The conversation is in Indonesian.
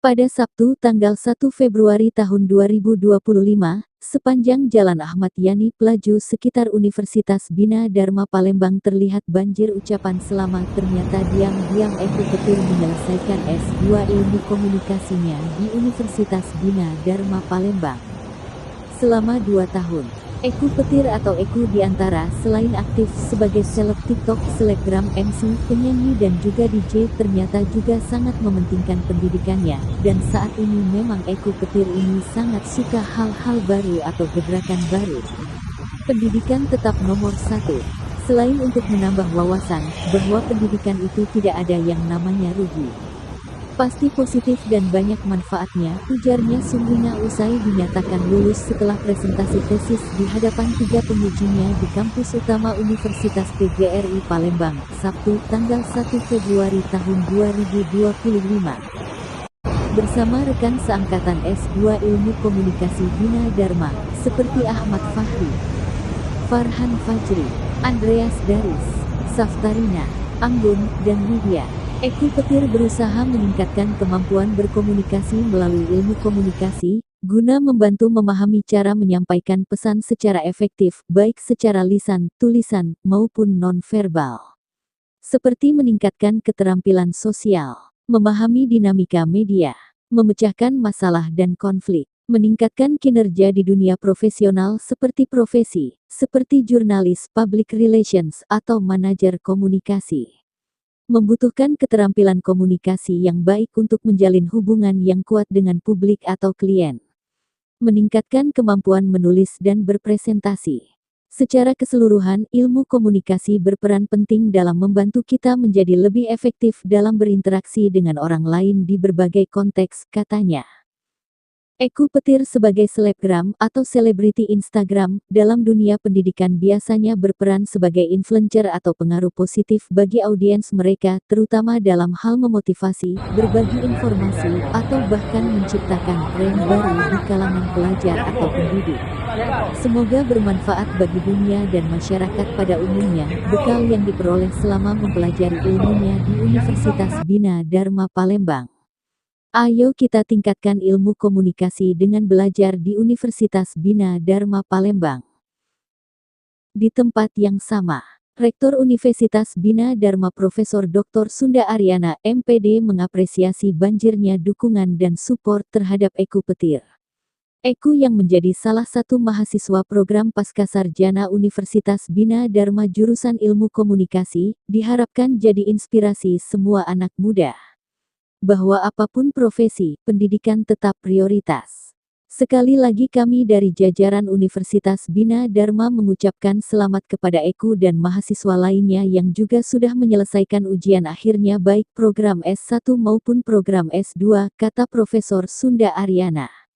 Pada Sabtu tanggal 1 Februari tahun 2025, sepanjang Jalan Ahmad Yani Pelaju sekitar Universitas Bina Dharma Palembang terlihat banjir ucapan selamat. Ternyata diam-diam Eko Petir menyelesaikan S2 Ilmu Komunikasinya di Universitas Bina Dharma Palembang. Selama 2 tahun, Eko Petir atau Eko diantara selain aktif sebagai seleb TikTok, selebgram, MC, penyanyi dan juga DJ, ternyata juga sangat mementingkan pendidikannya, dan saat ini memang Eko Petir ini sangat suka hal-hal baru atau gebrakan baru. Pendidikan tetap nomor 1. Selain untuk menambah wawasan, bahwa pendidikan itu tidak ada yang namanya rugi. Pasti positif dan banyak manfaatnya, ujarnya Sumrina usai dinyatakan lulus setelah presentasi tesis di hadapan 3 pengujinya di kampus utama Universitas PGRI Palembang, Sabtu, tanggal 1 Februari tahun 2025. Bersama rekan seangkatan S2 Ilmu Komunikasi Bina Dharma, seperti Ahmad Fahri, Farhan Fajri, Andreas Daris, Saftarina, Anggun, dan Lydia. Eko Petir berusaha meningkatkan kemampuan berkomunikasi melalui ilmu komunikasi, guna membantu memahami cara menyampaikan pesan secara efektif, baik secara lisan, tulisan, maupun non-verbal. Seperti meningkatkan keterampilan sosial, memahami dinamika media, memecahkan masalah dan konflik, meningkatkan kinerja di dunia profesional seperti profesi, seperti jurnalis, public relations, atau manajer komunikasi. Membutuhkan keterampilan komunikasi yang baik untuk menjalin hubungan yang kuat dengan publik atau klien. Meningkatkan kemampuan menulis dan berpresentasi. Secara keseluruhan, ilmu komunikasi berperan penting dalam membantu kita menjadi lebih efektif dalam berinteraksi dengan orang lain di berbagai konteks, katanya. Eko Petir sebagai selebgram atau selebriti Instagram, dalam dunia pendidikan biasanya berperan sebagai influencer atau pengaruh positif bagi audiens mereka, terutama dalam hal memotivasi, berbagi informasi, atau bahkan menciptakan tren baru di kalangan pelajar atau pendidik. Semoga bermanfaat bagi dunia dan masyarakat pada umumnya, bekal yang diperoleh selama mempelajari ilmunya di Universitas Bina Dharma Palembang. Ayo kita tingkatkan ilmu komunikasi dengan belajar di Universitas Bina Dharma Palembang. Di tempat yang sama, Rektor Universitas Bina Dharma Profesor Dr. Sunda Aryana, MPD mengapresiasi banjirnya dukungan dan support terhadap Eko Petir. Eko yang menjadi salah satu mahasiswa program Pascasarjana Universitas Bina Dharma jurusan Ilmu Komunikasi, diharapkan jadi inspirasi semua anak muda. Bahwa apapun profesi, pendidikan tetap prioritas. Sekali lagi kami dari jajaran Universitas Bina Dharma mengucapkan selamat kepada Eko dan mahasiswa lainnya yang juga sudah menyelesaikan ujian akhirnya baik program S1 maupun program S2, kata Profesor Sunda Aryana.